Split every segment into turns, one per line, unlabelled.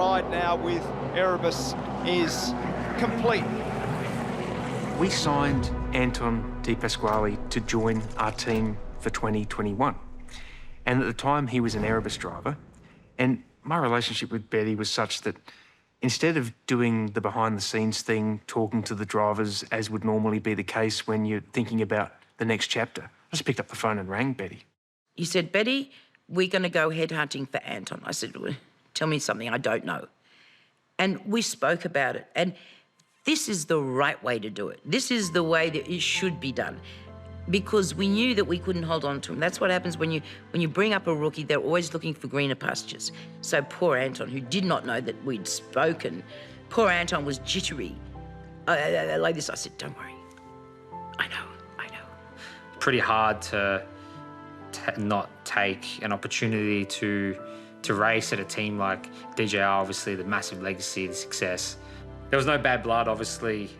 ride now with Erebus is complete.
We signed Anton De Pasquale to join our team for 2021. And at the time, he was an Erebus driver. And my relationship with Betty was such that instead of doing the behind-the-scenes thing, talking to the drivers, as would normally be the case when you're thinking about the next chapter, I just picked up the phone and rang Betty.
He said, Betty, we're going to go headhunting for Anton. I said, well, tell me something I don't know. And we spoke about it. And this is the right way to do it. This is the way that it should be done. Because we knew that we couldn't hold on to him. That's what happens when you bring up a rookie, they're always looking for greener pastures. So poor Anton, who did not know that we'd spoken, poor Anton was jittery. Like this, I said, don't worry. I know.
Pretty hard to not take an opportunity to race at a team like DJR, obviously the massive legacy, the success. There was no bad blood, obviously,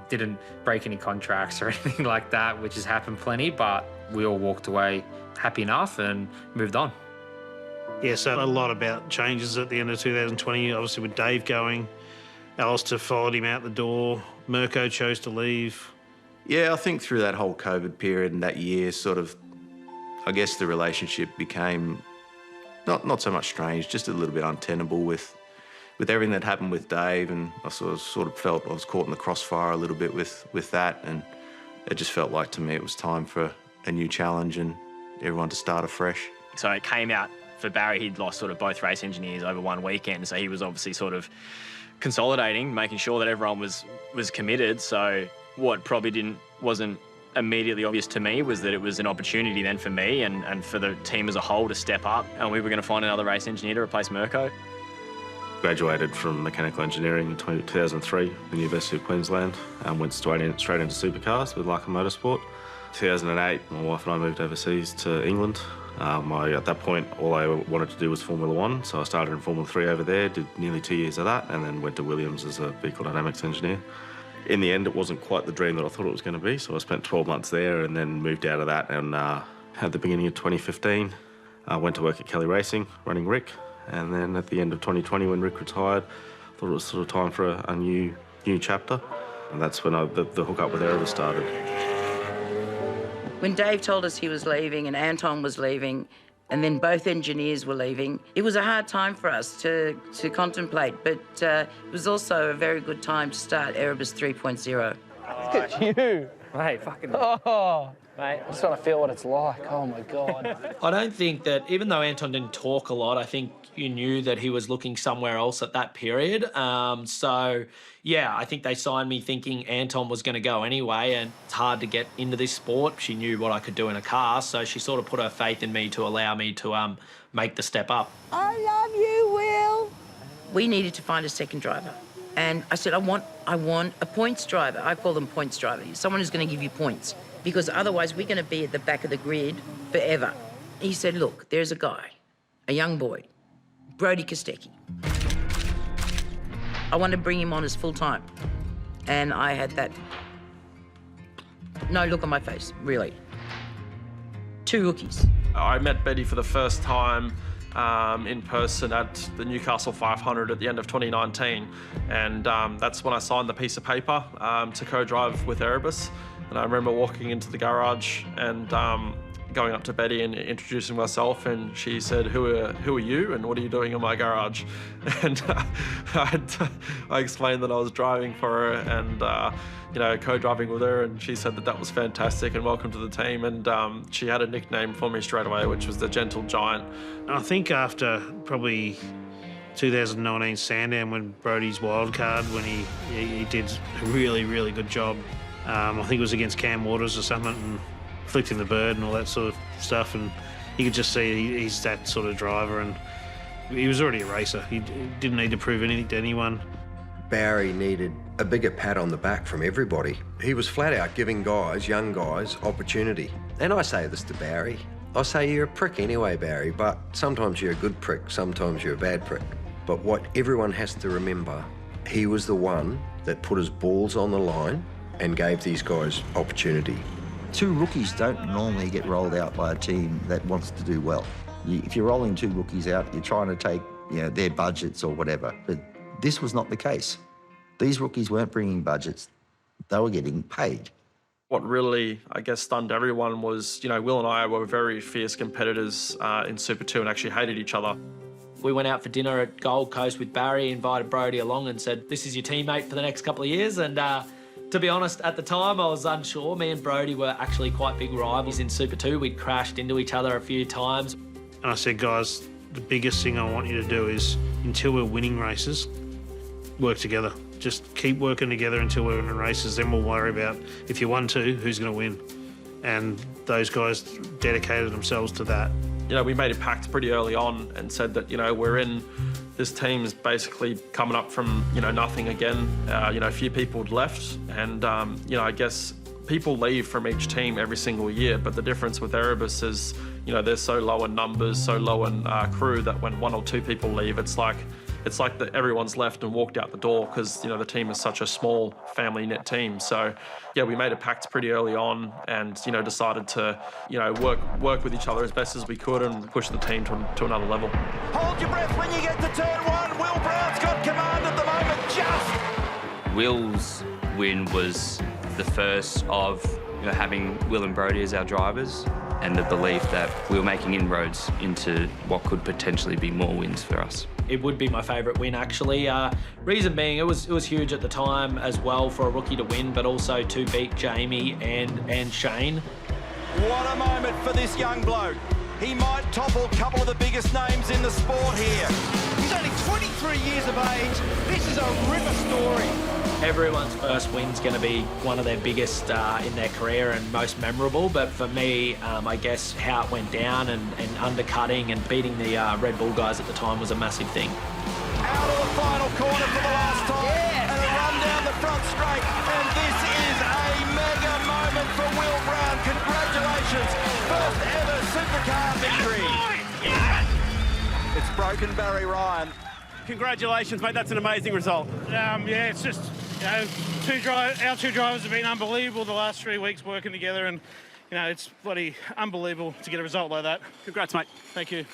didn't break any contracts or anything like that, which has happened plenty, but we all walked away happy enough and moved on.
Yeah, so a lot about changes at the end of 2020, obviously with Dave going, Alistair followed him out the door, Mirko chose to leave.
Yeah, I think through that whole COVID period and that year, sort of, I guess the relationship became not so much strange, just a little bit untenable with everything that happened with Dave, and I sort of felt I was caught in the crossfire a little bit with that, and it just felt like to me it was time for a new challenge and everyone to start afresh.
So it came out for Barry, he'd lost sort of both race engineers over one weekend, so he was obviously sort of consolidating, making sure that everyone was committed. So what probably wasn't immediately obvious to me was that it was an opportunity then for me and for the team as a whole to step up, and we were going to find another race engineer to replace Mirko.
Graduated from mechanical engineering in 2003 at the University of Queensland and went straight into supercars with Leica Motorsport. 2008, my wife and I moved overseas to England. At that point, all I wanted to do was Formula One, so I started in Formula 3 over there, did nearly 2 years of that, and then went to Williams as a vehicle dynamics engineer. In the end, it wasn't quite the dream that I thought it was going to be, so I spent 12 months there and then moved out of that, and at the beginning of 2015, I went to work at Kelly Racing, running Rick. And then at the end of 2020, when Rick retired, I thought it was sort of time for a new chapter. And that's when the hookup with Erebus started.
When Dave told us he was leaving and Anton was leaving, and then both engineers were leaving, it was a hard time for us to contemplate, but it was also a very good time to start Erebus 3.0.
Look at you.
Mate, fucking...
Oh. Mate, I just want to feel what it's like. Oh, my God.
I don't think that, even though Anton didn't talk a lot, I think you knew that he was looking somewhere else at that period. So, yeah, I think they signed me thinking Anton was going to go anyway, and it's hard to get into this sport. She knew what I could do in a car, so she sort of put her faith in me to allow me to make the step up.
I love you, Will. We needed to find a second driver. And I said, I want a points driver. I call them points drivers. Someone who's going to give you points, because otherwise we're going to be at the back of the grid forever. He said, look, there's a guy, a young boy, Brody Kostecki. I want to bring him on as full-time. And I had that no look on my face, really. 2 rookies.
I met Betty for the first time in person at the Newcastle 500 at the end of 2019. And that's when I signed the piece of paper to co-drive with Erebus. And I remember walking into the garage and going up to Betty and introducing myself, and she said, who are you and what are you doing in my garage? And I explained that I was driving for her and co-driving with her, and she said that was fantastic and welcome to the team. And she had a nickname for me straight away, which was the Gentle Giant.
I think after probably 2019 Sandown, when Brody's wildcard, when he did a really, really good job. I think it was against Cam Waters or something, and flicked him the bird and all that sort of stuff, and you could just see he's that sort of driver, and he was already a racer. He didn't need to prove anything to anyone.
Barry needed a bigger pat on the back from everybody. He was flat out giving young guys, opportunity. And I say this to Barry, I say you're a prick anyway, Barry, but sometimes you're a good prick, sometimes you're a bad prick. But what everyone has to remember, he was the one that put his balls on the line and gave these guys opportunity.
2 rookies don't normally get rolled out by a team that wants to do well. If you're rolling 2 rookies out, you're trying to take their budgets or whatever. But this was not the case. These rookies weren't bringing budgets. They were getting paid.
What really, I guess, stunned everyone was, Will and I were very fierce competitors in Super 2 and actually hated each other.
We went out for dinner at Gold Coast with Barry, invited Brodie along and said, this is your teammate for the next couple of years. And to be honest, at the time, I was unsure. Me and Brodie were actually quite big rivals in Super 2. We'd crashed into each other a few times.
And I said, guys, the biggest thing I want you to do is, until we're winning races, work together. Just keep working together until we're winning races, then we'll worry about, if you won two, who's going to win. And those guys dedicated themselves to that.
We made a pact pretty early on and said that, we're in, this team's basically coming up from, nothing again. A few people had left and, I guess people leave from each team every single year, but the difference with Erebus is, they're so low in numbers, so low in crew that when one or two people leave, it's like that everyone's left and walked out the door because, the team is such a small family knit team. So, we made a pact pretty early on and, decided to, work with each other as best as we could and push the team to another level.
Hold your breath when you get to turn one. Will Brown's got command at the moment, just.
Will's win was the first of having Will and Brodie as our drivers and the belief that we were making inroads into what could potentially be more wins for us.
It would be my favourite win, actually. Reason being, it was huge at the time as well for a rookie to win, but also to beat Jamie and Shane.
What a moment for this young bloke. He might topple a couple of the biggest names in the sport here. He's only 23 years of age. This is a ripper story.
Everyone's first win's going to be one of their biggest in their career and most memorable, but for me, I guess how it went down and undercutting and beating the Red Bull guys at the time was a massive thing.
Out of the final corner for the last time, and a run down the front straight, and this is a mega moment for Will Brown. Congratulations, first ever supercar victory. It's broken Barry Ryan.
Congratulations, mate. That's an amazing result.
It's just, our two drivers have been unbelievable the last 3 weeks working together, and, it's bloody unbelievable to get a result like that.
Congrats, mate.
Thank you.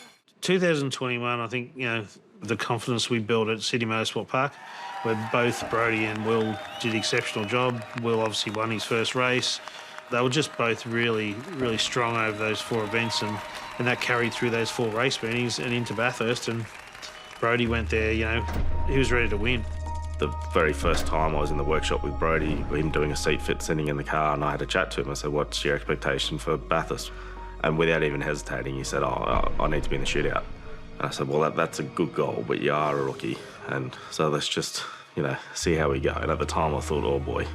2021, I think, the confidence we built at City Motorsport Park, where both Brodie and Will did an exceptional job. Will obviously won his first race. They were just both really, really strong over those 4 events, and that carried through those 4 race meetings and into Bathurst. And Brodie went there, he was ready to win.
The very first time I was in the workshop with Brodie, him doing a seat fit, sitting in the car, and I had a chat to him. I said, what's your expectation for Bathurst? And without even hesitating, he said, I need to be in the shootout. And I said, well, that's a good goal, but you are a rookie. And so let's just, see how we go. And at the time I thought, oh boy.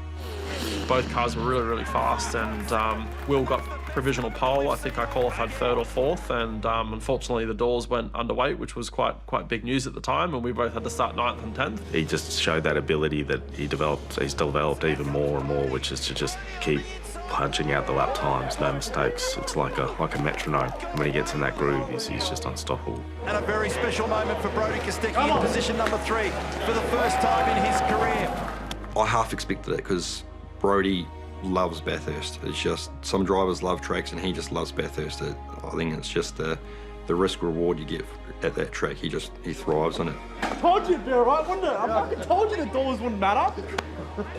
Both cars were really, really fast and Will got provisional pole. I think I qualified 3rd or 4th and unfortunately the doors went underweight, which was quite big news at the time, and we both had to start 9th and 10th.
He just showed that ability that he's developed even more and more, which is to just keep punching out the lap times, no mistakes. It's like a metronome. And when he gets in that groove, he's just unstoppable.
And a very special moment for Brodie Kostecki in position number 3 for the first time in his career.
I half expected it because Brodie loves Bathurst. It's just, some drivers love tracks and he just loves Bathurst. I think it's just the risk reward you get at that track. He thrives on it.
I told you it'd be all right, wouldn't it? I fucking told you the doors wouldn't matter.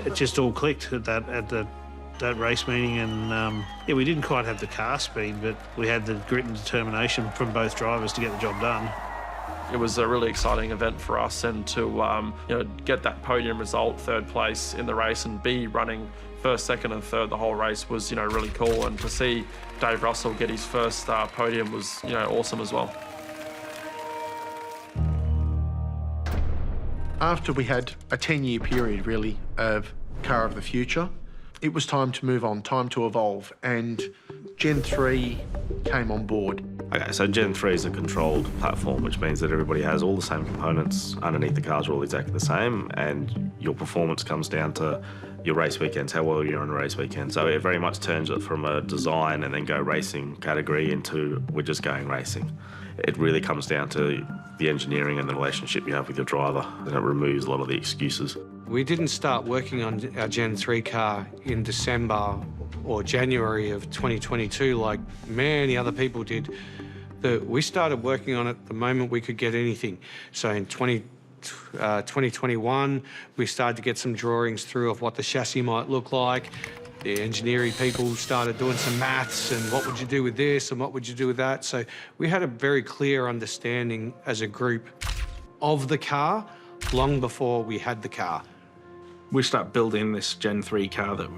It just all clicked at that race meeting, and we didn't quite have the car speed, but we had the grit and determination from both drivers to get the job done.
It was a really exciting event for us, and to get that podium result, 3rd place in the race, and be running 1st, 2nd and 3rd the whole race was really cool. And to see Dave Russell get his first podium was awesome as well.
After we had a 10-year period really of car of the future, it was time to move on, time to evolve, and Gen 3 came on board.
Okay, so Gen 3 is a controlled platform, which means that everybody has all the same components underneath the cars are all exactly the same, and your performance comes down to your race weekends, how well you're on a race weekend. So it very much turns it from a design and then go racing category into we're just going racing. It really comes down to the engineering and the relationship you have with your driver, and it removes a lot of the excuses.
We didn't start working on our Gen 3 car in December or January of 2022 like many other people did. that we started working on it the moment we could get anything. So in 2021, we started to get some drawings through of what the chassis might look like. The engineering people started doing some maths and what would you do with this and what would you do with that. So we had a very clear understanding as a group of the car long before we had the car.
We start building this Gen 3 car that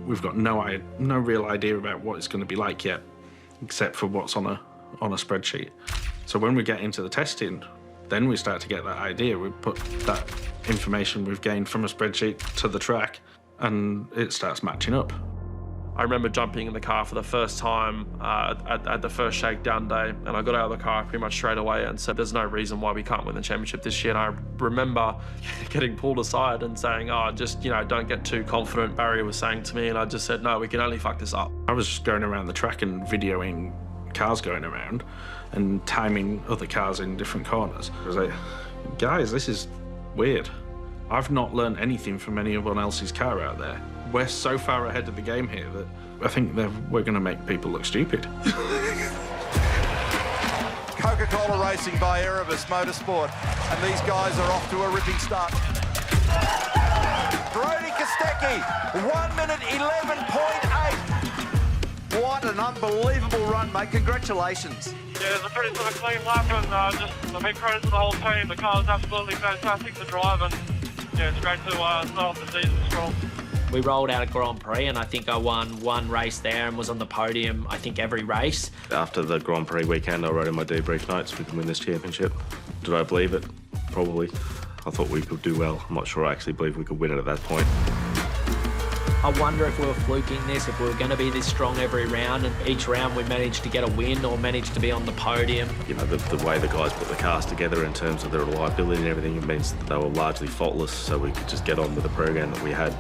we've got no real idea about what it's going to be like yet, except for what's on a spreadsheet. So when we get into the testing, then we start to get that idea. We put that information we've gained from a spreadsheet to the track, and it starts matching up.
I remember jumping in the car for the first time at the first shakedown day, and I got out of the car pretty much straight away and said, there's no reason why we can't win the championship this year. And I remember getting pulled aside and saying, oh, just, don't get too confident, Barry was saying to me, and I just said, no, we can only fuck this up.
I was just going around the track and videoing cars going around and timing other cars in different corners. I was like, guys, this is weird. I've not learned anything from anyone else's car out there. We're so far ahead of the game here that I think that we're going to make people look stupid.
Coca-Cola Racing by Erebus Motorsport, and these guys are off to a ripping start. Brody Kostecki, 1 minute 11.8. What an unbelievable run, mate. Congratulations.
Yeah, it was a pretty sort of clean lap, and just a big credit to the whole team. The car was absolutely fantastic to drive, and yeah, it's great to start off the season strong.
We rolled out a Grand Prix, and I think I won one race there and was on the podium, I think, every race.
After the Grand Prix weekend, I wrote in my debrief notes, we can win this championship. Did I believe it? Probably. I thought we could do well. I'm not sure I actually believed we could win it at that point.
I wonder if we were fluking this, if we were going to be this strong every round, and each round we managed to get a win or managed to be on the podium.
The way the guys put the cars together in terms of their reliability and everything, it means that they were largely faultless, so we could just get on with the program that we had.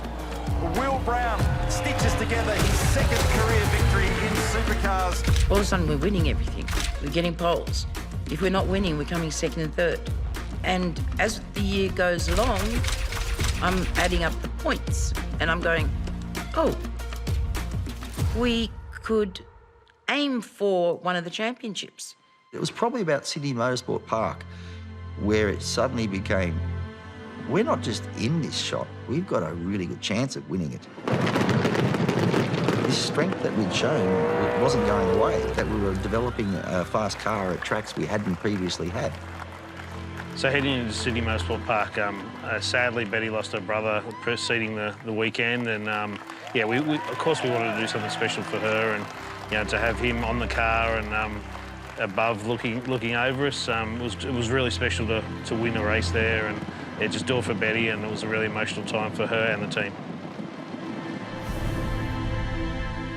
Will Brown stitches together his second career victory in supercars.
All of a sudden, we're winning everything. We're getting poles. If we're not winning, we're coming second and third. And as the year goes along, I'm adding up the points, and I'm going, oh, we could aim for one of the championships.
It was probably about Sydney Motorsport Park where it suddenly became, we're not just in this shot, we've got a really good chance at winning it. This strength that we'd shown wasn't going away, that we were developing a fast car at tracks we hadn't previously had.
So heading into Sydney Motorsport Park, sadly Betty lost her brother preceding the weekend, and yeah, we of course we wanted to do something special for her, and to have him on the car and above looking over us, it was really special to win a race there, and yeah, just do it for Betty, and it was a really emotional time for her and the team.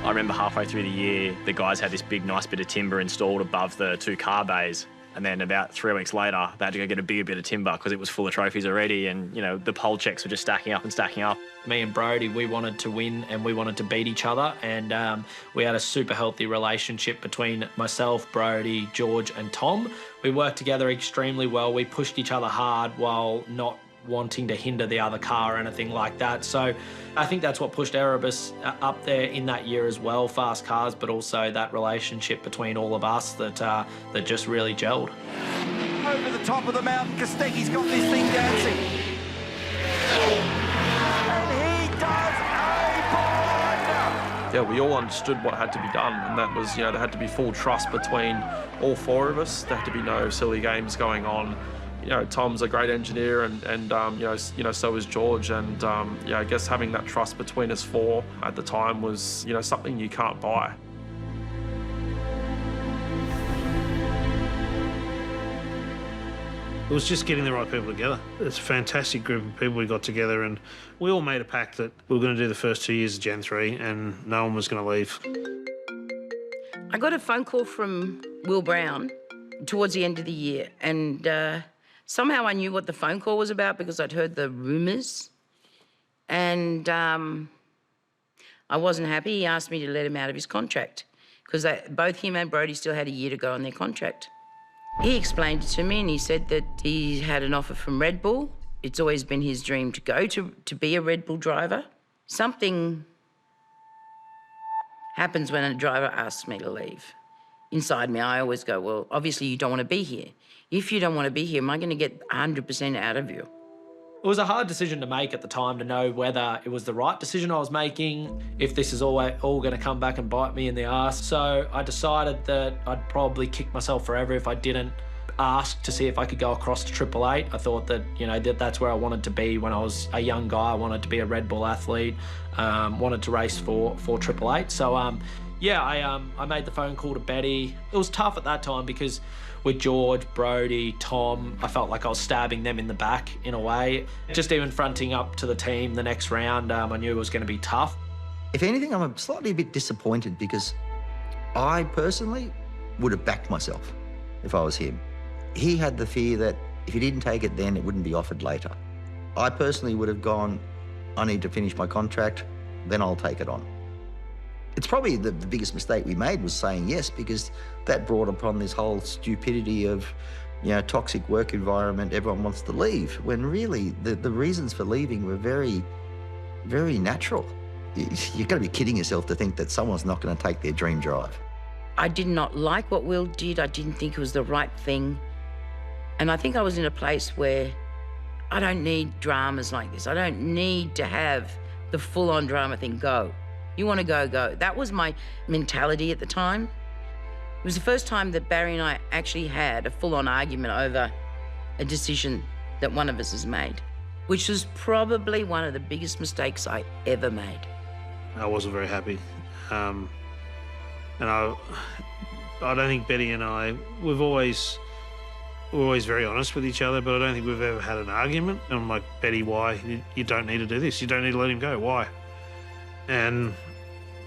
I remember halfway through the year, the guys had this big, nice bit of timber installed above the two car bays. And then about 3 weeks later, they had to go get a bigger bit of timber because it was full of trophies already, and the pole checks were just stacking up and stacking up.
Me and Brody, we wanted to win and we wanted to beat each other, and we had a super healthy relationship between myself, Brody, George and Tom. We worked together extremely well. We pushed each other hard while not wanting to hinder the other car or anything like that. So I think that's what pushed Erebus up there in that year as well, fast cars, but also that relationship between all of us that just really gelled.
Over the top of the mountain, Kostecki's got this thing dancing. And he does a blinder.
Yeah, we all understood what had to be done, and that was, there had to be full trust between all four of us. There had to be no silly games going on. Tom's a great engineer, and so is George, and I guess having that trust between us four at the time was something you can't buy.
It was just getting the right people together. It's a fantastic group of people we got together, and we all made a pact that we were going to do the first 2 years of Gen 3 and no one was going to leave.
I got a phone call from Will Brown towards the end of the year, and somehow I knew what the phone call was about because I'd heard the rumours, and I wasn't happy. He asked me to let him out of his contract because both him and Brody still had a year to go on their contract. He explained it to me, and he said that he had an offer from Red Bull. It's always been his dream to go to be a Red Bull driver. Something happens when a driver asks me to leave. inside me, I always go, well, obviously you don't want to be here. If you don't want to be here, am I going to get 100% out of you?
It was a hard decision to make at the time to know whether it was the right decision I was making, if this is all going to come back and bite me in the arse. So I decided that I'd probably kick myself forever if I didn't ask to see if I could go across to Triple Eight. I thought that, you know, that's where I wanted to be when I was a young guy. I wanted to be a Red Bull athlete, wanted to race for Triple Eight. So, yeah, I made the phone call to Betty. It was tough at that time because with George, Brodie, Tom, I felt like I was stabbing them in the back in a way. Just even fronting up to the team the next round, I knew it was going to be tough.
If anything, I'm slightly a bit disappointed because I personally would have backed myself if I was him. He had the fear that if he didn't take it then, it wouldn't be offered later. I personally would have gone, I need to finish my contract, then I'll take it on. It's probably the biggest mistake we made was saying yes, because that brought upon this whole stupidity of, you know, toxic work environment, everyone wants to leave, when really the reasons for leaving were very, very natural. You've got to be kidding yourself to think that someone's not going to take their dream drive.
I did not like what Will did. I didn't think it was the right thing. And I think I was in a place where I don't need dramas like this. I don't need to have the full-on drama thing. Go. You want to go, go. That was my mentality at the time. It was the first time that Barry and I actually had a full-on argument over a decision that one of us has made, which was probably one of the biggest mistakes I ever made.
I wasn't very happy. And I don't think Betty and I, we're always very honest with each other, but I don't think we've ever had an argument. And I'm like, Betty, why? You don't need to do this. You don't need to let him go. Why? And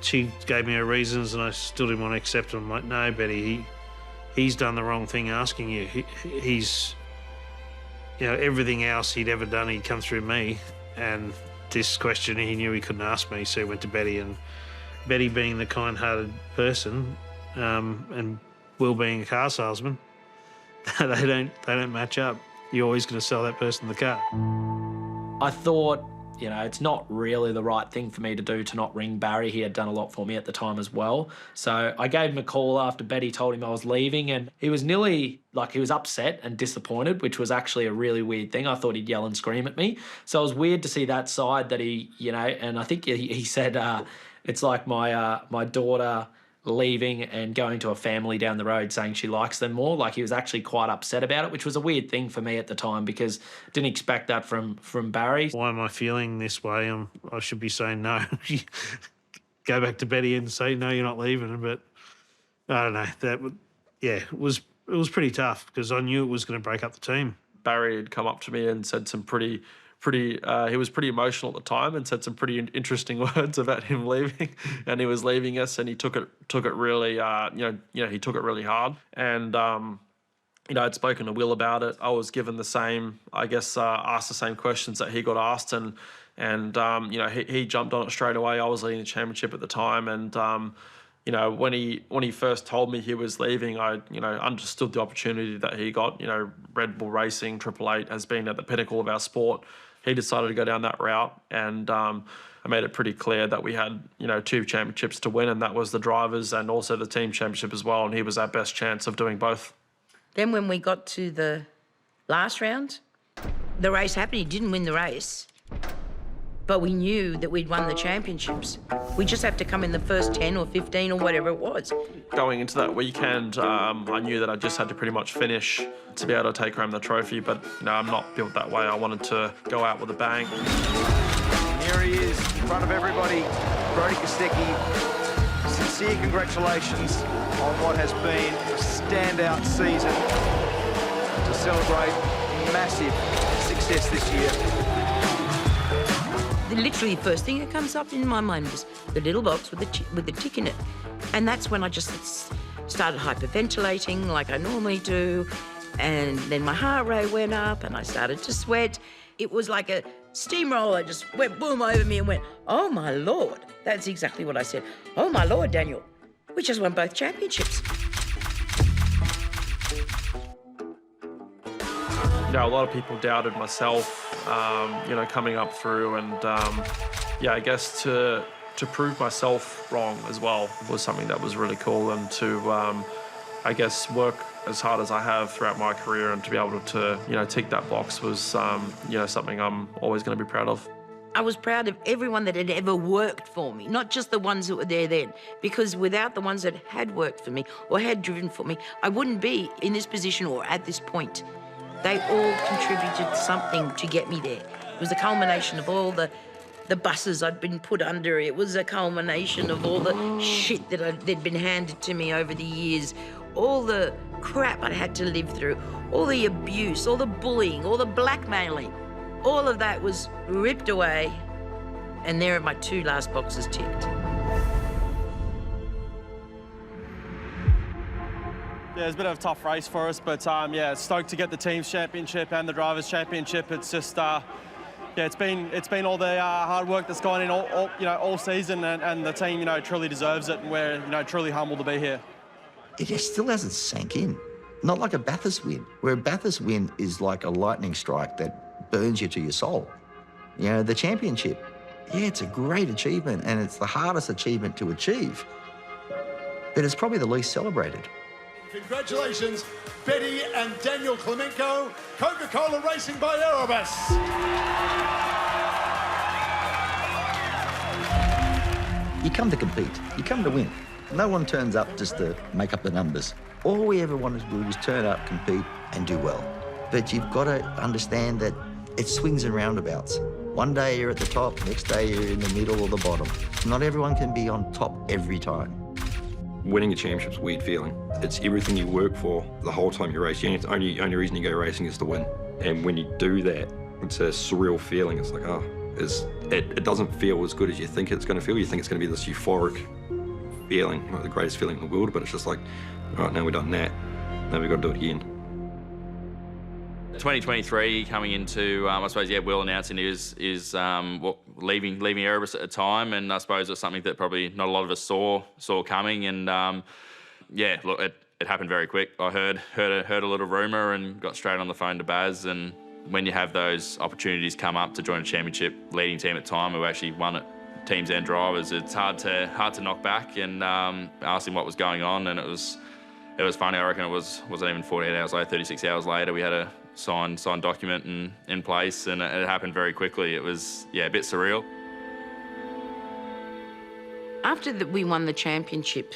she gave me her reasons and I still didn't want to accept them. I'm like, no, Betty, he's done the wrong thing asking you. He's, you know, everything else he'd ever done, he'd come through me. And this question, he knew he couldn't ask me, so he went to Betty. And Betty being the kind-hearted person, and Will being a car salesman, they don't match up. You're always going to sell that person the car.
I thought, you know, it's not really the right thing for me to do to not ring Barry. He had done a lot for me at the time as well. So I gave him a call after Betty told him I was leaving, and he was nearly, like, he was upset and disappointed, which was actually a really weird thing. I thought he'd yell and scream at me. So it was weird to see that side that he, you know, and I think he said, it's like my daughter leaving and going to a family down the road saying she likes them more. Like, he was actually quite upset about it, which was a weird thing for me at the time because I didn't expect that from Barry.
Why am I feeling this way? I should be saying no. Go back to Betty and say, no, you're not leaving. But I don't know. It was pretty tough because I knew it was going to break up the team.
Barry had come up to me and said some pretty he was pretty emotional at the time and said some pretty interesting words about him leaving, and he was leaving us, and he took it really he took it really hard. And I'd spoken to Will about it. I was given the same, asked the same questions that he got asked, and he jumped on it straight away. I was leading the championship at the time, and when he first told me he was leaving, I understood the opportunity that he got. Red Bull Racing, Triple Eight has been at the pinnacle of our sport. He decided to go down that route, and I made it pretty clear that we had 2 championships to win, and that was the drivers and also the team championship as well, and he was our best chance of doing both.
Then when we got to the last round, the race happened. He didn't win the race, but we knew that we'd won the championships. We just had to come in the first 10 or 15 or whatever it was.
Going into that weekend, I knew that I just had to pretty much finish to be able to take home the trophy, but I'm not built that way. I wanted to go out with a bang.
And here he is, in front of everybody, Brodie Kostecki. Sincere congratulations on what has been a standout season to celebrate massive success this year.
Literally, the first thing that comes up in my mind was the little box with the tick in it. And that's when I just started hyperventilating like I normally do. And then my heart rate went up and I started to sweat. It was like a steamroller just went boom over me and went, oh my Lord. That's exactly what I said. Oh my Lord, Daniel, we just won both championships.
A lot of people doubted myself, coming up through, and I guess to prove myself wrong as well was something that was really cool, and to I guess, work as hard as I have throughout my career, and to be able to, tick that box was, something I'm always going to be proud of.
I was proud of everyone that had ever worked for me, not just the ones that were there then, because without the ones that had worked for me or had driven for me, I wouldn't be in this position or at this point. They all contributed something to get me there. It was a culmination of all the buses I'd been put under. It was a culmination of all the shit that'd been handed to me over the years, all the crap I'd had to live through, all the abuse, all the bullying, all the blackmailing. All of that was ripped away, and there are my 2 last boxes ticked.
Yeah, it's a bit of a tough race for us, but yeah, stoked to get the team's championship and the drivers' championship. It's just, yeah, it's been all the hard work that's gone in all season, and the team, truly deserves it, and we're, truly humbled to be here.
It just still hasn't sank in. Not like a Bathurst win, where a Bathurst win is like a lightning strike that burns you to your soul. The championship, yeah, it's a great achievement, and it's the hardest achievement to achieve, but it's probably the least celebrated.
Congratulations, Betty and Daniel Clemenco, Coca-Cola Racing by Erebus.
You come to compete, you come to win. No one turns up just to make up the numbers. All we ever wanted to do was turn up, compete, and do well. But you've got to understand that it swings and roundabouts. One day you're at the top, next day you're in the middle or the bottom. Not everyone can be on top every time.
Winning a championship's a weird feeling. It's everything you work for the whole time you race. The only reason you go racing is to win. And when you do that, it's a surreal feeling. It's like, it doesn't feel as good as you think it's going to feel. You think it's going to be this euphoric feeling, the greatest feeling in the world, but it's just like, all right, now we've done that. Now we've got to do it again.
2023 coming into, I suppose, Will announcing is leaving Erebus at the time, and I suppose it was something that probably not a lot of us saw coming, and look, it happened very quick. I heard a little rumour and got straight on the phone to Baz, and when you have those opportunities come up to join a championship leading team at the time who actually won it, teams and drivers, it's hard to knock back, and asked him what was going on, and it was funny. I reckon it wasn't even 48 hours later, 36 hours later, we had a signed document in place, and it happened very quickly. It was, a bit surreal.
After we won the championship,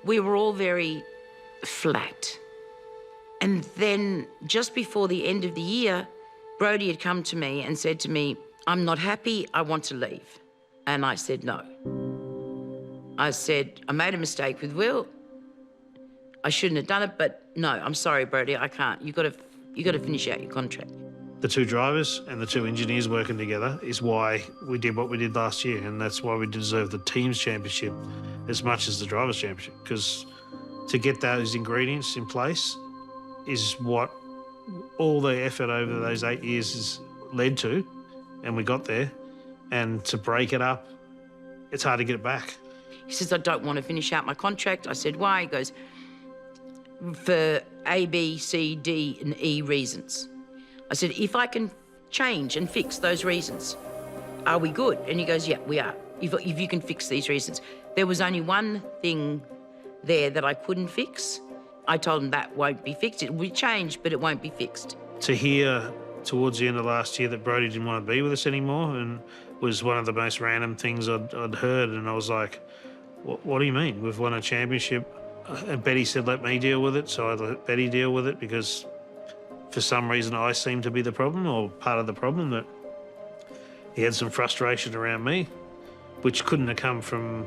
we were all very flat. And then just before the end of the year, Brodie had come to me and said to me, "I'm not happy, I want to leave." And I said no. I said, "I made a mistake with Will. I shouldn't have done it, but no, I'm sorry, Brodie, I can't. You got to finish out your contract."
The 2 drivers and the 2 engineers working together is why we did what we did last year, and that's why we deserve the team's championship as much as the drivers' championship, because to get those ingredients in place is what all the effort over those 8 years has led to, and we got there. And to break it up, it's hard to get it back.
He says, "I don't want to finish out my contract." I said, "Why?" He goes, "For A, B, C, D, and E reasons." I said, "If I can change and fix those reasons, are we good?" And he goes, "Yeah, we are. If you can fix these reasons." There was only one thing there that I couldn't fix. I told him that won't be fixed. It will change, but it won't be fixed.
To hear towards the end of last year that Brodie didn't want to be with us anymore, and was one of the most random things I'd heard, and I was like, what do you mean? We've won a championship. And Betty said, "Let me deal with it," so I let Betty deal with it, because for some reason I seemed to be the problem, or part of the problem, that he had some frustration around me, which couldn't have come from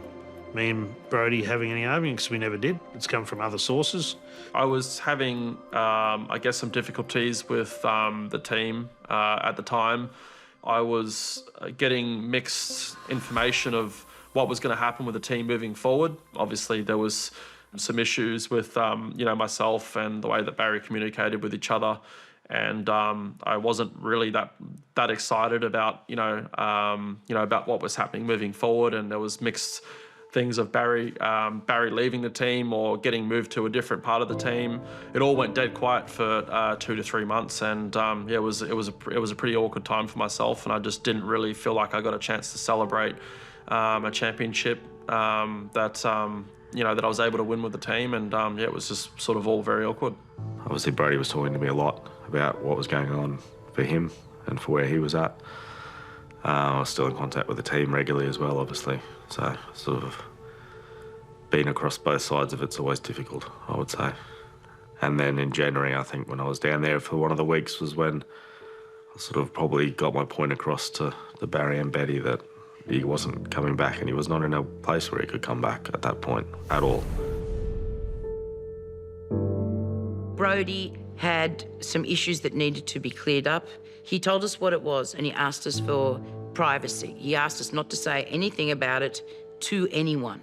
me and Brodie having any argument, because we never did. It's come from other sources.
I was having, I guess, some difficulties with the team at the time. I was getting mixed information of what was going to happen with the team moving forward. Obviously, there was some issues with, myself and the way that Barry communicated with each other. And I wasn't really that excited about, about what was happening moving forward. And there was mixed things of Barry leaving the team or getting moved to a different part of the team. It all went dead quiet for 2 to 3 months, and it was a pretty awkward time for myself, and I just didn't really feel like I got a chance to celebrate a championship that you know, that I was able to win with the team, and yeah, it was just sort of all very awkward.
Obviously, Brody was talking to me a lot about what was going on for him and for where he was at. I was still in contact with the team regularly as well, obviously. So sort of being across both sides of it's always difficult, I would say. And then in January, I think when I was down there for one of the weeks was when I sort of probably got my point across to Barry and Betty that he wasn't coming back, and he was not in a place where he could come back at that point at all.
Brody had some issues that needed to be cleared up. He told us what it was, and he asked us for privacy. He asked us not to say anything about it to anyone.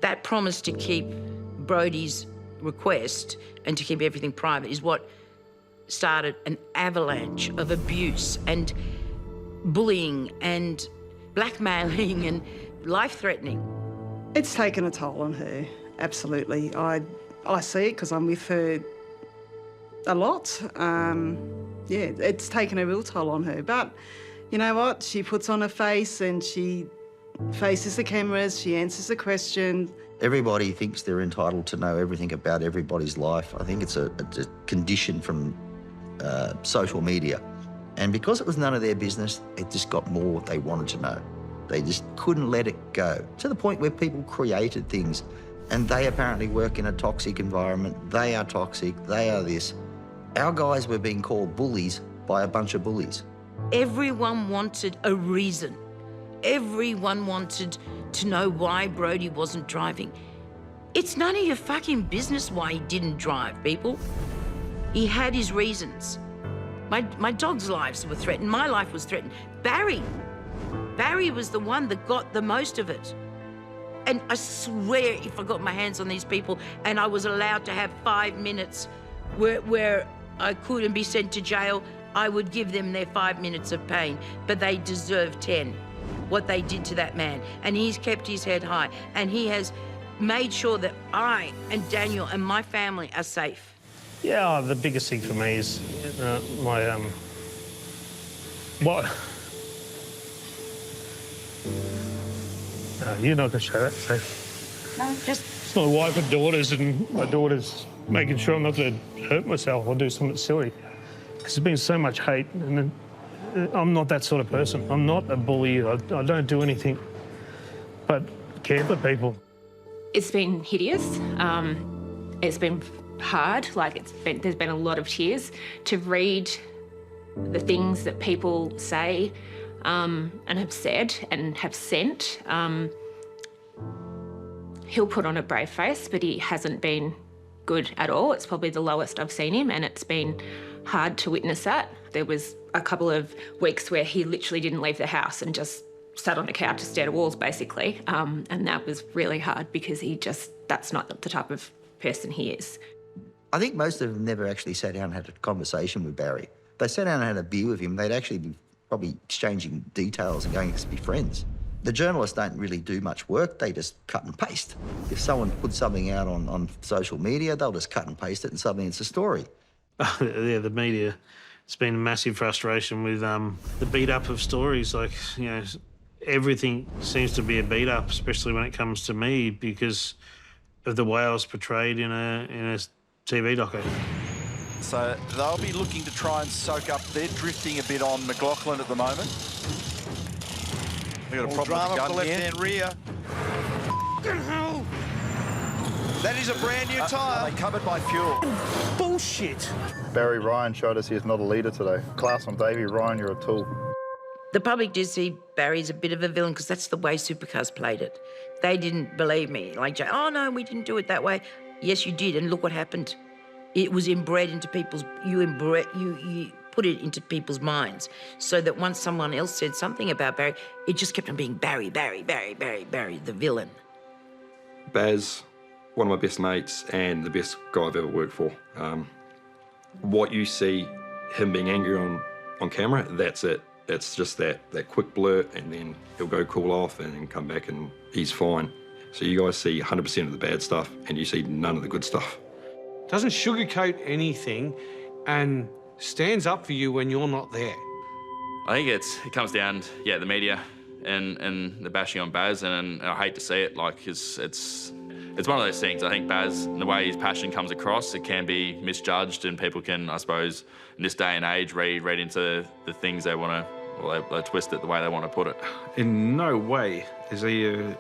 That promise to keep Brody's request and to keep everything private is what started an avalanche of abuse and bullying and blackmailing and life-threatening.
It's taken a toll on her, absolutely. I see it because I'm with her a lot. Yeah, it's taken a real toll on her. But you know what? She puts on a face and she faces the cameras, she answers the question.
Everybody thinks they're entitled to know everything about everybody's life. I think it's a condition from social media. And because it was none of their business, it just got more what they wanted to know. They just couldn't let it go, to the point where people created things. And they apparently work in a toxic environment. They are toxic, they are this. Our guys were being called bullies by a bunch of bullies.
Everyone wanted a reason. Everyone wanted to know why Brody wasn't driving. It's none of your fucking business why he didn't drive, people. He had his reasons. My dog's lives were threatened. My life was threatened. Barry was the one that got the most of it. And I swear if I got my hands on these people and I was allowed to have 5 minutes where I couldn't be sent to jail, I would give them their 5 minutes of pain. But they deserve 10, what they did to that man. And he's kept his head high. And he has made sure that I and Daniel and my family are safe.
Yeah, the biggest thing for me is my what? No, you're not going to show that, so.
No, just.
It's my wife and daughters, and my daughter's making sure I'm not going to hurt myself or do something silly. Because there's been so much hate, and I'm not that sort of person. I'm not a bully. I don't do anything but care for people.
It's been hideous. It's been hard. Like there's been a lot of tears to read the things that people say and have said and have sent. He'll put on a brave face, but he hasn't been good at all. It's probably the lowest I've seen him, and it's been hard to witness that. There was a couple of weeks where he literally didn't leave the house and just sat on a couch and stared at walls, basically. And that was really hard because that's not the type of person he is.
I think most of them never actually sat down and had a conversation with Barry. They sat down and had a beer with him, they'd actually be probably exchanging details and going to be friends. The journalists don't really do much work, they just cut and paste. If someone puts something out on social media, they'll just cut and paste it and suddenly it's a story.
Yeah, the media, it's been a massive frustration with the beat-up of stories. Like, you know, everything seems to be a beat-up, especially when it comes to me, because of the way I was portrayed in a TV doco.
So they'll be looking to try and soak up. They're drifting a bit on McLaughlin at the moment. We've got a problem with the gun
left-hand rear. That is a brand new tyre.
They covered by fuel.
Bullshit.
Barry Ryan showed us he's not a leader today. Class on Davey, Ryan, you're a tool.
The public did see Barry as a bit of a villain because that's the way Supercars played it. They didn't believe me. Like, oh, no, we didn't do it that way. Yes, you did, and look what happened. It was inbred into people's... You put it into people's minds so that once someone else said something about Barry, it just kept on being Barry, the villain.
Baz, one of my best mates and the best guy I've ever worked for. What you see him being angry on camera, that's it. That's just that quick blurt, and then he'll go cool off and then come back and he's fine. So you guys see 100% of the bad stuff and you see none of the good stuff.
Doesn't sugarcoat anything and stands up for you when you're not there.
I think it comes down, the media and the bashing on Baz, and I hate to see it, like, it's it's one of those things. I think Baz, the way his passion comes across, it can be misjudged, and people can, I suppose, in this day and age, read into the things they want to, or they twist it the way they want to put it.
In no way is he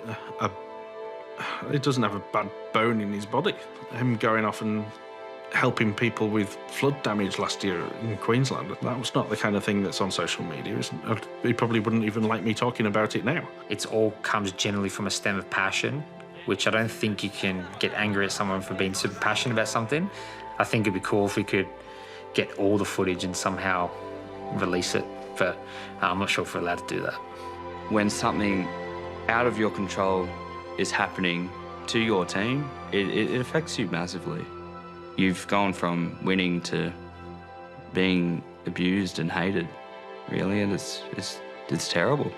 he doesn't have a bad bone in his body. Him going off and helping people with flood damage last year in Queensland, that was not the kind of thing that's on social media, isn't it? He probably wouldn't even like me talking about it now.
It's all comes generally from a stem of passion, which I don't think you can get angry at someone for being super passionate about something. I think it'd be cool if we could get all the footage and somehow release it, but I'm not sure if we're allowed to do that.
When something out of your control is happening to your team, it affects you massively. You've gone from winning to being abused and hated, really, and it's terrible.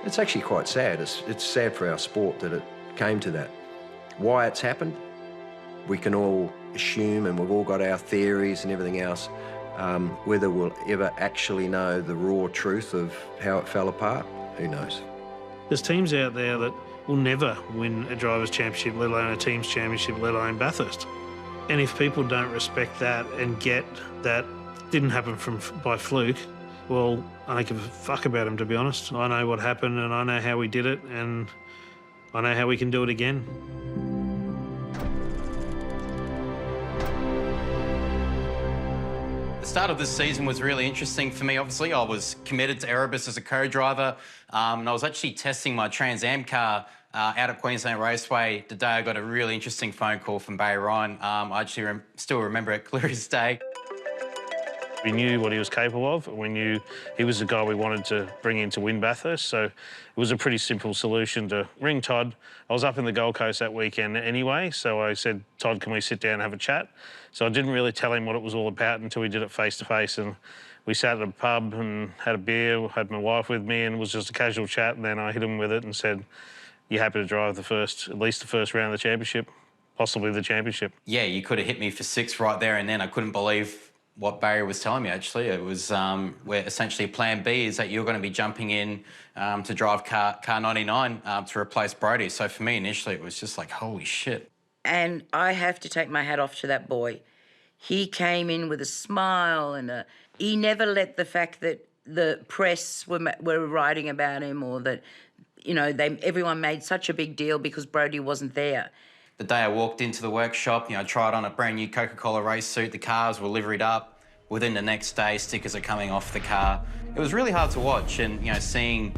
It's actually quite sad. It's sad for our sport that it came to that. Why it's happened, we can all assume, and we've all got our theories and everything else. Whether we'll ever actually know the raw truth of how it fell apart, who knows?
There's teams out there that will never win a drivers' championship, let alone a team's championship, let alone Bathurst. And if people don't respect that and get that didn't happen by fluke, well, I don't give a fuck about them, to be honest. I know what happened, and I know how we did it, and I know how we can do it again.
The start of this season was really interesting for me, obviously. I was committed to Erebus as a co-driver, and I was actually testing my Trans Am car out at Queensland Raceway. The day I got a really interesting phone call from Barry Ryan. I actually still remember it clear as day.
We knew what he was capable of. We knew he was the guy we wanted to bring in to win Bathurst, so it was a pretty simple solution to ring Todd. I was up in the Gold Coast that weekend anyway, so I said, Todd, can we sit down and have a chat? So I didn't really tell him what it was all about until we did it face-to-face, and we sat at a pub and had a beer, had my wife with me, and it was just a casual chat, and then I hit him with it and said, you happy to drive at least the first round of the championship, possibly the championship?
Yeah, you could have hit me for 6 right there and then. I couldn't believe what Barry was telling me, actually. It was where essentially plan B is that you're going to be jumping in to drive car 99 to replace Brodie. So for me, initially, it was just like, holy shit.
And I have to take my hat off to that boy. He came in with a smile, and he never let the fact that the press were writing about him, or that, you know, everyone made such a big deal because Brodie wasn't there.
The day I walked into the workshop, I tried on a brand new Coca-Cola race suit. The cars were liveried up. Within the next day, stickers are coming off the car. It was really hard to watch, and seeing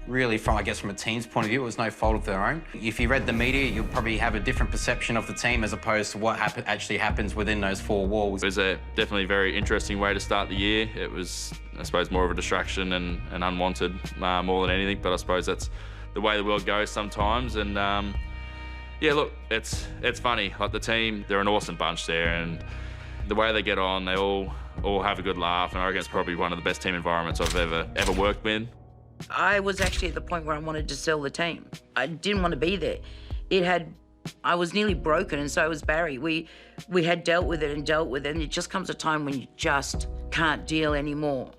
really from a team's point of view, it was no fault of their own. If you read the media, you'll probably have a different perception of the team as opposed to what actually happens within those 4 walls.
It was a definitely very interesting way to start the year. It was, I suppose, more of a distraction and unwanted more than anything, but I suppose that's the way the world goes sometimes. And yeah, look, it's funny. Like, the team, they're an awesome bunch there, and the way they get on, they all have a good laugh, and I reckon it's probably one of the best team environments I've ever worked with.
I was actually at the point where I wanted to sell the team. I didn't want to be there. I was nearly broken, and so was Barry. We had dealt with it, and it just comes a time when you just can't deal anymore.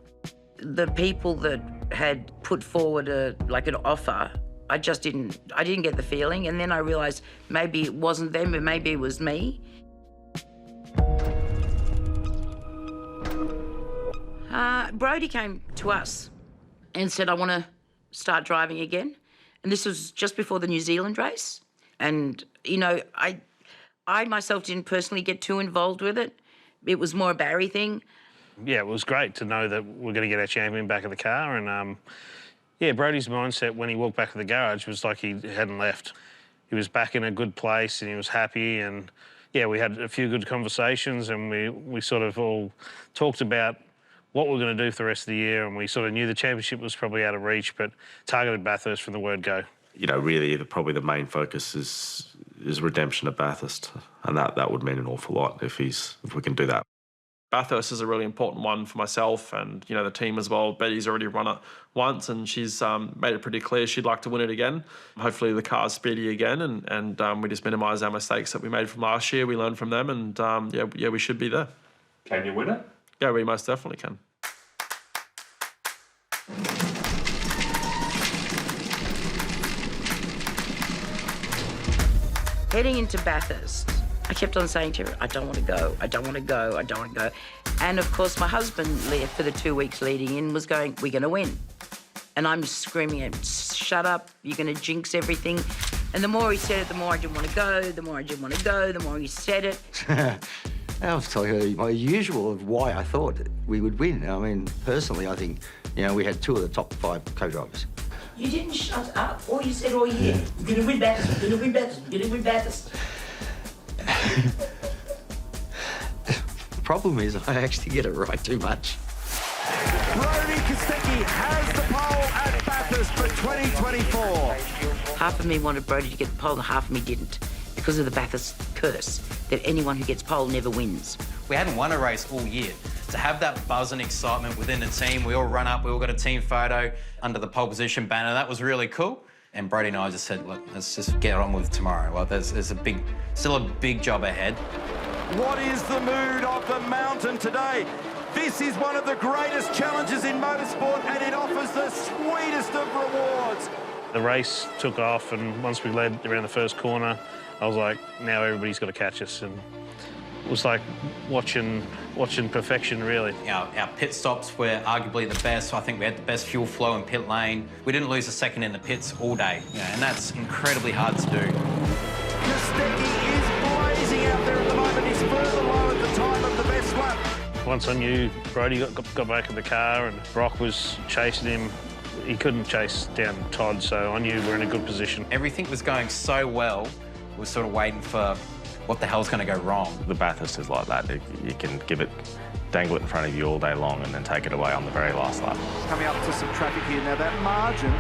The people that had put forward an offer, I didn't get the feeling, and then I realised maybe it wasn't them, but maybe it was me. Brodie came to us and said, I want to start driving again. And this was just before the New Zealand race. And, I myself didn't personally get too involved with it. It was more a Barry thing.
Yeah, it was great to know that we're going to get our champion back in the car. And, yeah, Brodie's mindset when he walked back to the garage was like he hadn't left. He was back in a good place and he was happy. And, yeah, we had a few good conversations, and we sort of all talked about what we're going to do for the rest of the year, and we sort of knew the championship was probably out of reach, but targeted Bathurst from the word go.
Really, probably the main focus is redemption at Bathurst, and that would mean an awful lot if we can do that.
Bathurst is a really important one for myself and, the team as well. Betty's already run it once, and she's made it pretty clear she'd like to win it again. Hopefully the car's speedy again, and we just minimise our mistakes that we made from last year. We learned from them, and yeah, we should be there.
Can you win it?
Yeah, we most definitely can.
Heading into Bathurst, I kept on saying to her, I don't want to go, I don't want to go, I don't want to go. And of course, my husband, for the 2 weeks leading in, was going, we're going to win. And I'm just screaming at him, shut up, you're going to jinx everything. And the more he said it, the more I didn't want to go, the more I didn't want to go, the more he said it.
I'll tell you my usual of why I thought we would win. I mean, personally, I think, we had 2 of the top 5 co-drivers.
You didn't shut up. All you said all year, you're going to win Bathurst, you're going to win Bathurst, you're going to win Bathurst.
The problem is I actually get it right too much.
Brodie Kostecki has the pole at Bathurst for 2024.
Half of me wanted Brodie to get the pole and half of me didn't, because of the Bathurst curse, that anyone who gets pole never wins.
We hadn't won a race all year. To have that buzz and excitement within the team, we all run up, we all got a team photo under the pole position banner. That was really cool. And Brodie and I just said, look, let's just get on with tomorrow. Well, there's still a big job ahead.
What is the mood of the mountain today? This is one of the greatest challenges in motorsport, and it offers the sweetest of rewards.
The race took off, and once we led around the first corner, I was like, now everybody's got to catch us. And it was like watching perfection, really.
Our pit stops were arguably the best. I think we had the best fuel flow in pit lane. We didn't lose a second in the pits all day, and that's incredibly hard to do.
Kostecki is blazing out there at the moment. He's further low at the time of the best lap.
Once I knew Brodie got back in the car and Brock was chasing him, he couldn't chase down Todd, so I knew we're in a good position.
Everything was going so well, we were sort of waiting for what the hell's going to go wrong.
The Bathurst is like that. You can dangle it in front of you all day long and then take it away on the very last lap.
Coming up to some traffic here now. That margin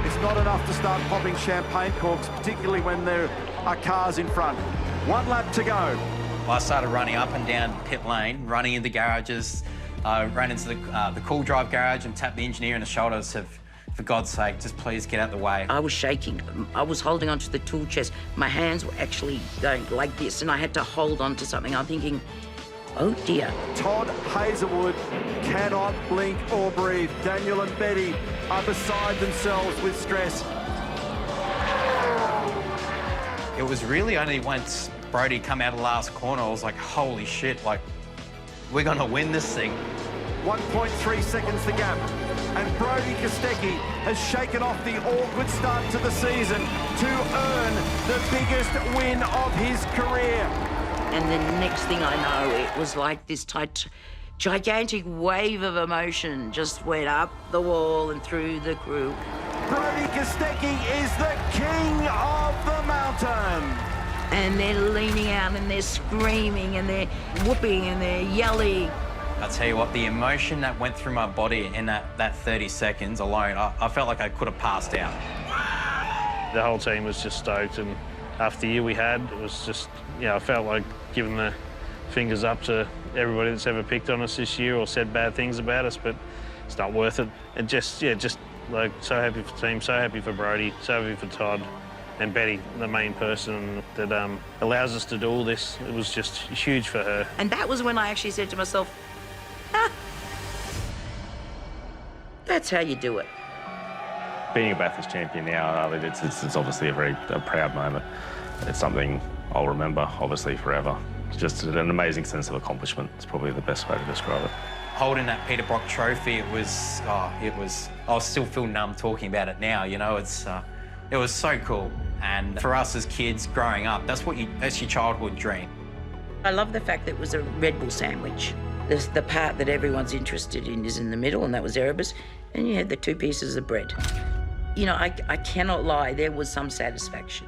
is not enough to start popping champagne corks, particularly when there are cars in front. 1 lap to go.
I started running up and down pit lane, running into garages, ran into the Cool Drive garage and tapped the engineer in the shoulder and said, for God's sake, just please get out the way.
I was shaking. I was holding onto the tool chest. My hands were actually going like this, and I had to hold on to something. I'm thinking, oh dear.
Todd Hazelwood cannot blink or breathe. Daniel and Betty are beside themselves with stress.
It was really only once Brodie come out of the last corner, I was like, holy shit, like, we're going to win this thing.
1.3 seconds the gap. And Brodie Kostecki has shaken off the awkward start to the season to earn the biggest win of his career.
And the next thing I know, it was like this gigantic wave of emotion just went up the wall and through the crew.
Brodie Kostecki is the king of the mountain.
And they're leaning out and they're screaming and they're whooping and they're yelling.
I'll tell you what, the emotion that went through my body in that 30 seconds alone, I felt like I could have passed out.
The whole team was just stoked, and after the year we had, it was just, I felt like giving the fingers up to everybody that's ever picked on us this year or said bad things about us, but it's not worth it. And just like so happy for the team, so happy for Brodie, so happy for Todd and Betty, the main person that allows us to do all this. It was just huge for her.
And that was when I actually said to myself, that's how you do it.
Being a Bathurst champion now, it's obviously a proud moment. It's something I'll remember, obviously, forever. It's just an amazing sense of accomplishment. It's probably the best way to describe it.
Holding that Peter Brock trophy, I still feel numb talking about it now, it was so cool. And for us as kids growing up, that's your childhood dream.
I love the fact that it was a Red Bull sandwich. The part that everyone's interested in is in the middle, and that was Erebus, and you had the 2 pieces of bread. I cannot lie, there was some satisfaction.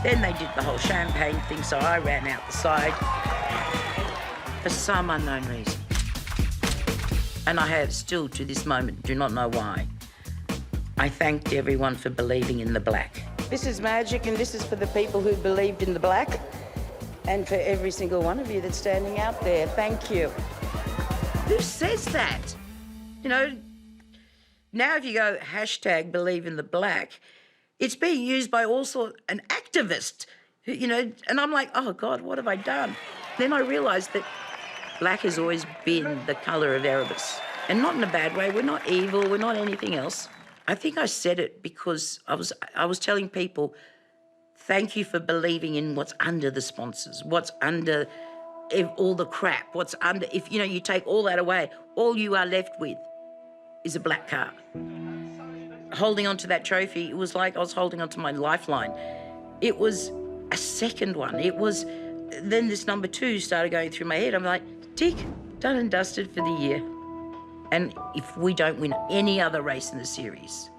Then they did the whole champagne thing, so I ran out the side for some unknown reason. And I have still, to this moment, do not know why. I thanked everyone for believing in the black. This is magic, and this is for the people who believed in the black, and for every single one of you that's standing out there. Thank you. Who says that? Now if you go #believe in the black, it's being used by also an activist, and I'm like, oh God, what have I done? Then I realised that black has always been the colour of Erebus. And not in a bad way. We're not evil, we're not anything else. I think I said it because I was telling people Thank you for believing in what's under the sponsors, what's under all the crap, what's under, if you take all that away, all you are left with is a black car. Holding on to that trophy, it was like I was holding on to my lifeline. It was a second one. It was, then this number 2 started going through my head. I'm like, tick, done and dusted for the year. And if we don't win any other race in the series,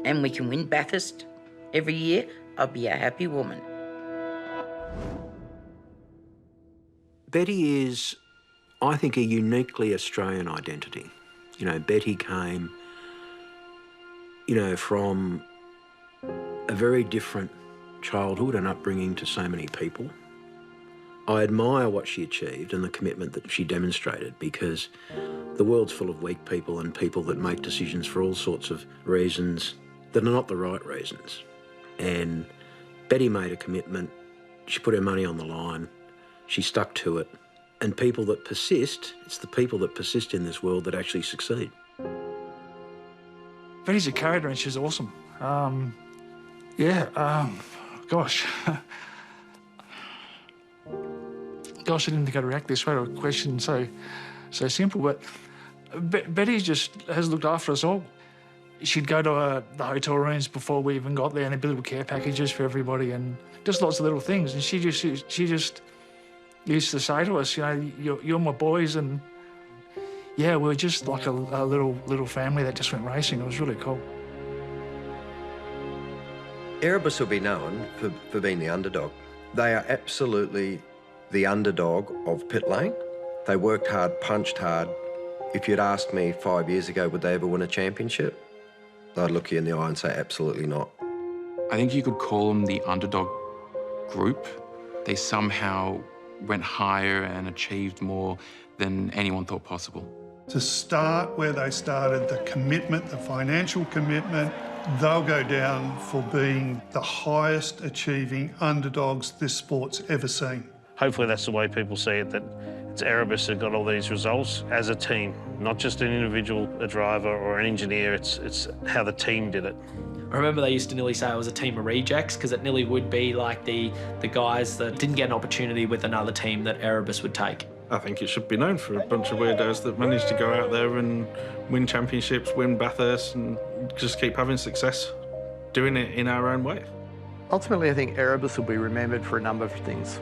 and we can win Bathurst every year, I'll be a happy woman.
Betty is, I think, a uniquely Australian identity. Betty came, from a very different childhood and upbringing to so many people. I admire what she achieved and the commitment that she demonstrated, because the world's full of weak people and people that make decisions for all sorts of reasons that are not the right reasons. And Betty made a commitment. She put her money on the line. She stuck to it. And people that persist, it's the people that persist in this world that actually succeed.
Betty's a character and she's awesome. Gosh. Gosh, I didn't think I'd react this way to a question so simple, but Betty just has looked after us all. She'd go to the hotel rooms before we even got there, and there'd be little care packages for everybody and just lots of little things. And she just used to say to us, you're my boys, and yeah, we're just like a little family that just went racing. It was really cool.
Erebus will be known for being the underdog. They are absolutely the underdog of pit lane. They worked hard, punched hard. If you'd asked me 5 years ago, would they ever win a championship? I'd look you in the eye and say, absolutely not.
I think you could call them the underdog group. They somehow went higher and achieved more than anyone thought possible.
To start where they started, the commitment, the financial commitment, they'll go down for being the highest achieving underdogs this sport's ever seen.
Hopefully that's the way people see it, that it's Erebus that got all these results as a team, not just an individual, a driver or an engineer, it's how the team did it.
I remember they used to nearly say it was a team of rejects, because it nearly would be like the guys that didn't get an opportunity with another team that Erebus would take.
I think it should be known for a bunch of weirdos that managed to go out there and win championships, win Bathurst, and just keep having success doing it in our own way.
Ultimately, I think Erebus will be remembered for a number of things.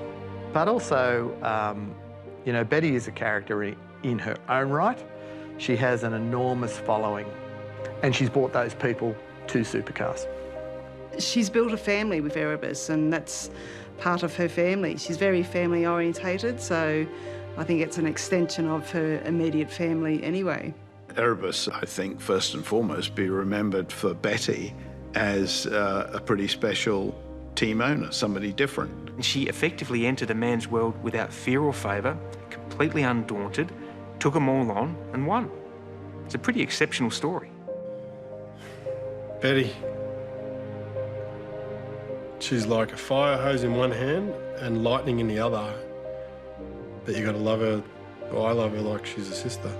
But also, Betty is a character in her own right. She has an enormous following, and she's brought those people to supercars.
She's built a family with Erebus, and that's part of her family. She's very family orientated, so I think it's an extension of her immediate family anyway.
Erebus, I think, first and foremost, be remembered for Betty as a pretty special team owner, somebody different.
She effectively entered a man's world without fear or favour, completely undaunted, took them all on and won. It's a pretty exceptional story.
Betty. She's like a fire hose in one hand and lightning in the other. But you got to love her, or I love her like she's a sister.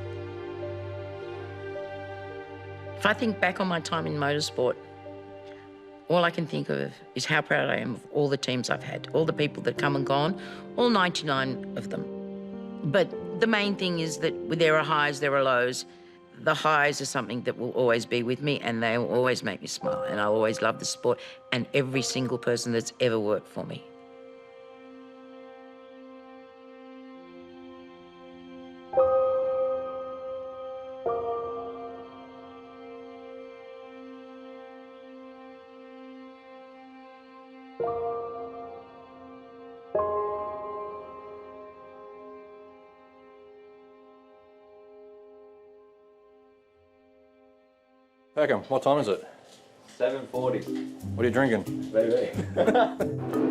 If I think back on my time in motorsport, all I can think of is how proud I am of all the teams I've had, all the people that come and gone, all 99 of them. But the main thing is that there are highs, there are lows. The highs are something that will always be with me, and they will always make me smile, and I'll always love the sport and every single person that's ever worked for me.
Beckham, what time is it?
7:40.
What are you drinking?
Baby.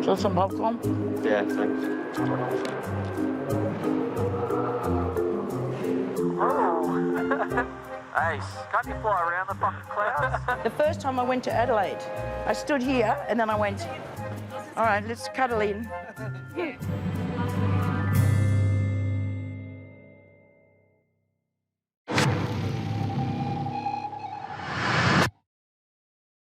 Want some popcorn? Yeah, thanks. Hey, can't you fly around the fucking clouds?
The first time I went to Adelaide, I stood here and then I went, all right, let's cuddle in.